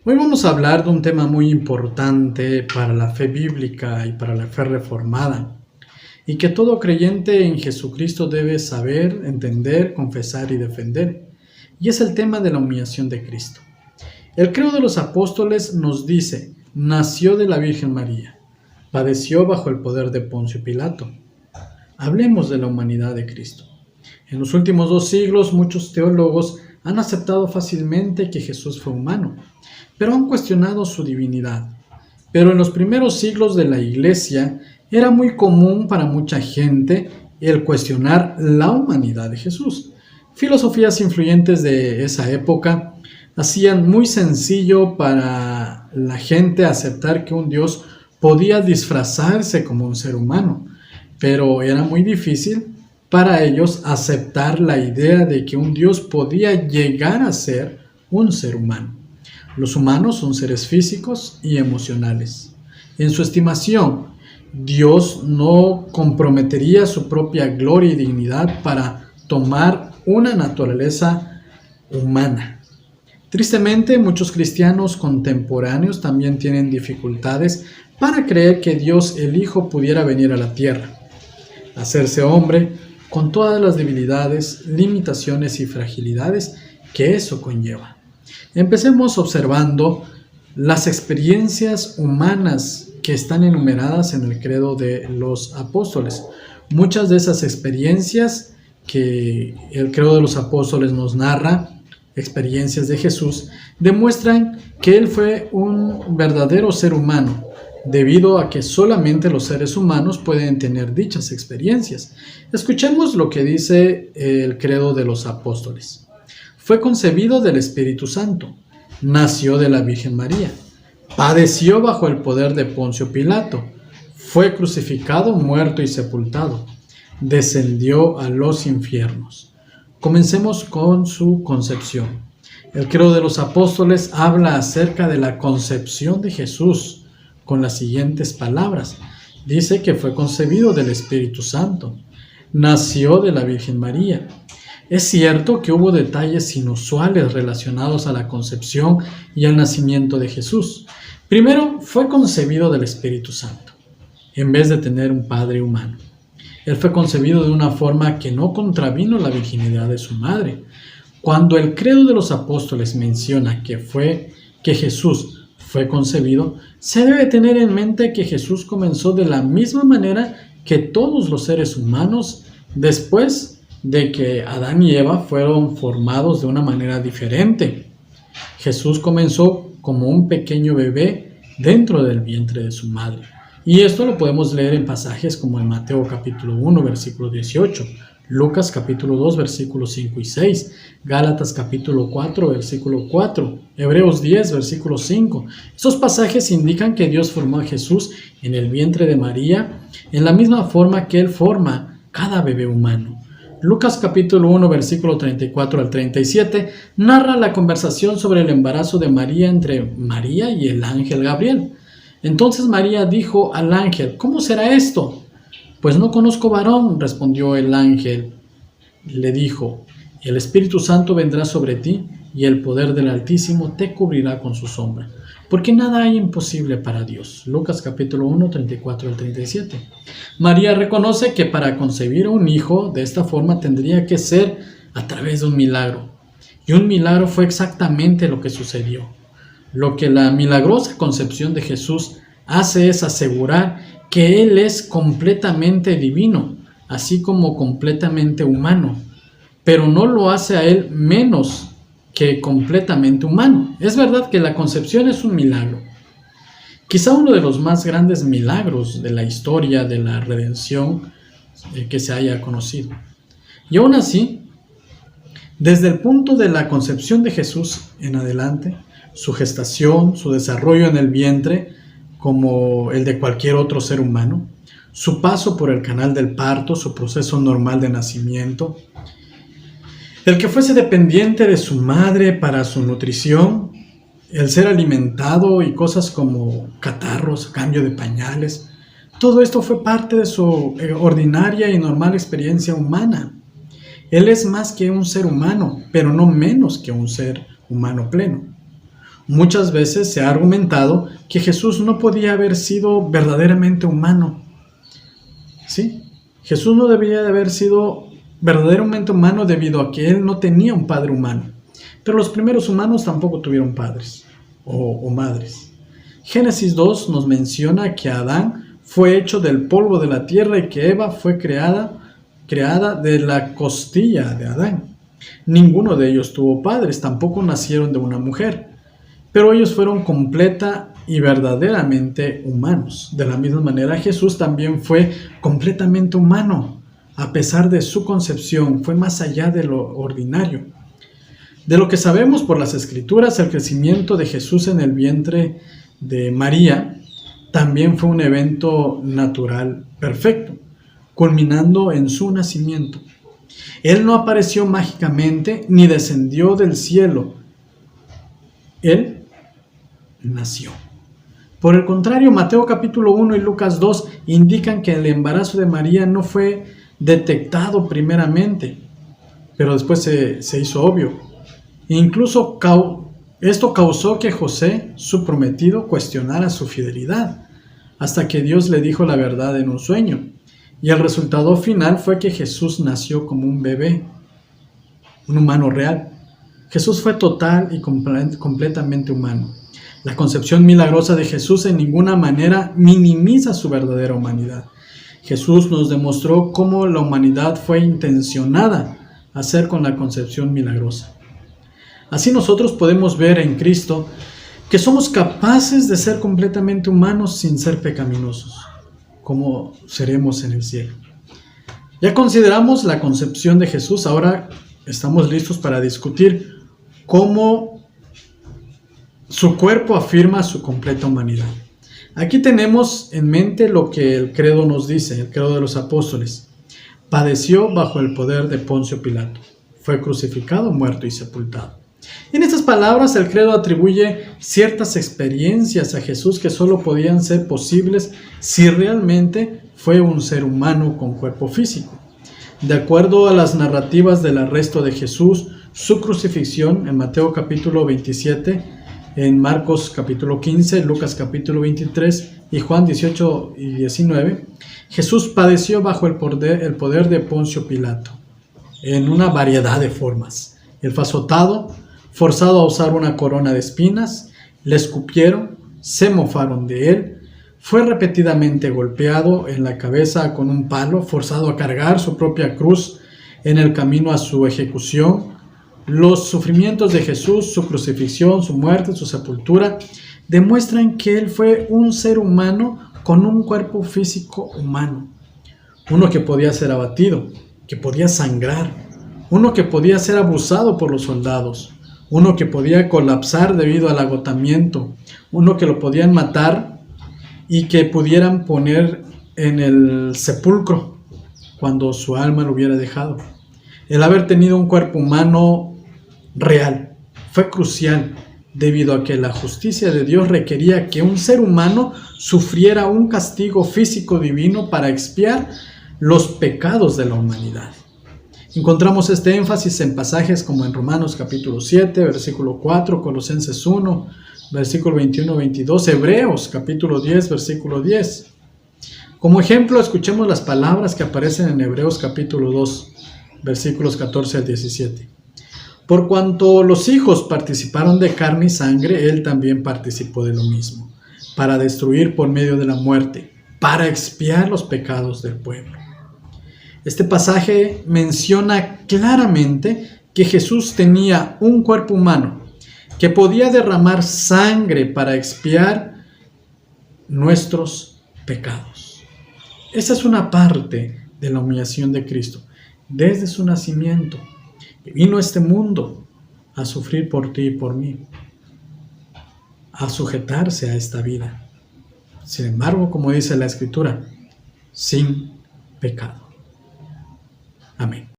Hoy vamos a hablar de un tema muy importante para la fe bíblica y para la fe reformada, y que todo creyente en Jesucristo debe saber, entender, confesar y defender, y es el tema de la humillación de Cristo. El credo de los apóstoles nos dice: nació de la Virgen María, padeció bajo el poder de Poncio Pilato. Hablemos de la humanidad de Cristo. En los últimos 2 siglos, muchos teólogos han aceptado fácilmente que Jesús fue humano, pero han cuestionado su divinidad. Pero en los primeros siglos de la Iglesia era muy común para mucha gente el cuestionar la humanidad de Jesús. Filosofías influyentes de esa época hacían muy sencillo para la gente aceptar que un Dios podía disfrazarse como un ser humano, pero era muy difícil para ellos aceptar la idea de que un Dios podía llegar a ser un ser humano. Los humanos son seres físicos y emocionales. En su estimación, Dios no comprometería su propia gloria y dignidad para tomar una naturaleza humana. Tristemente, muchos cristianos contemporáneos también tienen dificultades para creer que Dios el Hijo pudiera venir a la tierra, hacerse hombre, con todas las debilidades, limitaciones y fragilidades que eso conlleva. Empecemos observando las experiencias humanas que están enumeradas en el credo de los apóstoles. Muchas de esas experiencias que el credo de los apóstoles nos narra, experiencias de Jesús, demuestran que Él fue un verdadero ser humano, debido a que solamente los seres humanos pueden tener dichas experiencias. Escuchemos lo que dice el credo de los apóstoles. Fue concebido del Espíritu Santo, nació de la Virgen María, padeció bajo el poder de Poncio Pilato, fue crucificado, muerto y sepultado, descendió a los infiernos. Comencemos con su concepción. El credo de los apóstoles habla acerca de la concepción de Jesús con las siguientes palabras. Dice que fue concebido del Espíritu Santo, nació de la Virgen María. Es cierto que hubo detalles inusuales relacionados a la concepción y al nacimiento de Jesús. Primero, fue concebido del Espíritu Santo, en vez de tener un padre humano. Él fue concebido de una forma que no contravino la virginidad de su madre. Cuando el credo de los apóstoles menciona que Jesús fue concebido, se debe tener en mente que Jesús comenzó de la misma manera que todos los seres humanos después de que Adán y Eva fueron formados de una manera diferente. Jesús comenzó como un pequeño bebé dentro del vientre de su madre. Y esto lo podemos leer en pasajes como en Mateo capítulo 1, versículo 18, Lucas capítulo 2, versículos 5 y 6, Gálatas capítulo 4, versículo 4, Hebreos 10, versículo 5. Estos pasajes indican que Dios formó a Jesús en el vientre de María en la misma forma que Él forma cada bebé humano. Lucas capítulo 1, versículo 34 al 37, narra la conversación sobre el embarazo de María entre María y el ángel Gabriel. Entonces María dijo al ángel: ¿cómo será esto? Pues no conozco varón, respondió el ángel. Le dijo: el Espíritu Santo vendrá sobre ti y el poder del Altísimo te cubrirá con su sombra, porque nada hay imposible para Dios. Lucas capítulo 1, 34 al 37. María reconoce que para concebir a un hijo de esta forma tendría que ser a través de un milagro. Y un milagro fue exactamente lo que sucedió. Lo que la milagrosa concepción de Jesús hace es asegurar que Él es completamente divino, así como completamente humano, pero no lo hace a Él menos que completamente humano. Es verdad que la concepción es un milagro, quizá uno de los más grandes milagros de la historia de la redención que se haya conocido. Y aún así, desde el punto de la concepción de Jesús en adelante, su gestación, su desarrollo en el vientre, como el de cualquier otro ser humano, su paso por el canal del parto, su proceso normal de nacimiento, el que fuese dependiente de su madre para su nutrición, el ser alimentado y cosas como catarros, cambio de pañales, todo esto fue parte de su ordinaria y normal experiencia humana. Él es más que un ser humano, pero no menos que un ser humano pleno. Muchas veces se ha argumentado que Jesús no podía haber sido verdaderamente humano. ¿Sí? Jesús no debía de haber sido verdaderamente humano debido a que él no tenía un padre humano. Pero los primeros humanos tampoco tuvieron padres o madres. Génesis 2 nos menciona que Adán fue hecho del polvo de la tierra y que Eva fue creada de la costilla de Adán. Ninguno de ellos tuvo padres, tampoco nacieron de una mujer, pero ellos fueron completa y verdaderamente humanos. De la misma manera, Jesús también fue completamente humano. A pesar de su concepción, fue más allá de lo ordinario. De lo que sabemos por las Escrituras, el crecimiento de Jesús en el vientre de María también fue un evento natural perfecto, culminando en su nacimiento. Él no apareció mágicamente ni descendió del cielo. Él nació. Por el contrario, Mateo capítulo 1 y Lucas 2 indican que el embarazo de María no fue detectado primeramente, pero después se hizo obvio. Incluso esto causó que José, su prometido, cuestionara su fidelidad, hasta que Dios le dijo la verdad en un sueño. Y el resultado final fue que Jesús nació como un bebé, un humano real. Jesús fue total y completamente humano. La concepción milagrosa de Jesús en ninguna manera minimiza su verdadera humanidad. Jesús nos demostró cómo la humanidad fue intencionada a hacer con la concepción milagrosa. Así nosotros podemos ver en Cristo que somos capaces de ser completamente humanos sin ser pecaminosos, como seremos en el cielo. Ya consideramos la concepción de Jesús, ahora estamos listos para discutir cómo su cuerpo afirma su completa humanidad. Aquí tenemos en mente lo que el credo nos dice, el credo de los apóstoles. Padeció bajo el poder de Poncio Pilato, fue crucificado, muerto y sepultado. En estas palabras, el credo atribuye ciertas experiencias a Jesús que solo podían ser posibles si realmente fue un ser humano con cuerpo físico. De acuerdo a las narrativas del arresto de Jesús, su crucifixión en Mateo capítulo 27, en Marcos capítulo 15, Lucas capítulo 23 y Juan 18 y 19, Jesús padeció bajo el poder de Poncio Pilato en una variedad de formas. Él fue azotado, forzado a usar una corona de espinas, le escupieron, se mofaron de él, fue repetidamente golpeado en la cabeza con un palo, forzado a cargar su propia cruz en el camino a su ejecución. Los sufrimientos de Jesús, su crucifixión, su muerte, su sepultura, demuestran que él fue un ser humano con un cuerpo físico humano. Uno que podía ser abatido, que podía sangrar, uno que podía ser abusado por los soldados, uno que podía colapsar debido al agotamiento, uno que lo podían matar y que pudieran poner en el sepulcro cuando su alma lo hubiera dejado. El haber tenido un cuerpo humano real fue crucial debido a que la justicia de Dios requería que un ser humano sufriera un castigo físico divino para expiar los pecados de la humanidad. Encontramos este énfasis en pasajes como en Romanos capítulo 7, versículo 4, Colosenses 1, versículo 21-22, Hebreos capítulo 10, versículo 10. Como ejemplo, escuchemos las palabras que aparecen en Hebreos capítulo 2, versículos 14 al 17. Por cuanto los hijos participaron de carne y sangre, él también participó de lo mismo, para destruir por medio de la muerte, para expiar los pecados del pueblo. Este pasaje menciona claramente que Jesús tenía un cuerpo humano que podía derramar sangre para expiar nuestros pecados. Esa es una parte de la humillación de Cristo. Desde su nacimiento, vino a este mundo a sufrir por ti y por mí, a sujetarse a esta vida. Sin embargo, como dice la Escritura, sin pecado. Amén.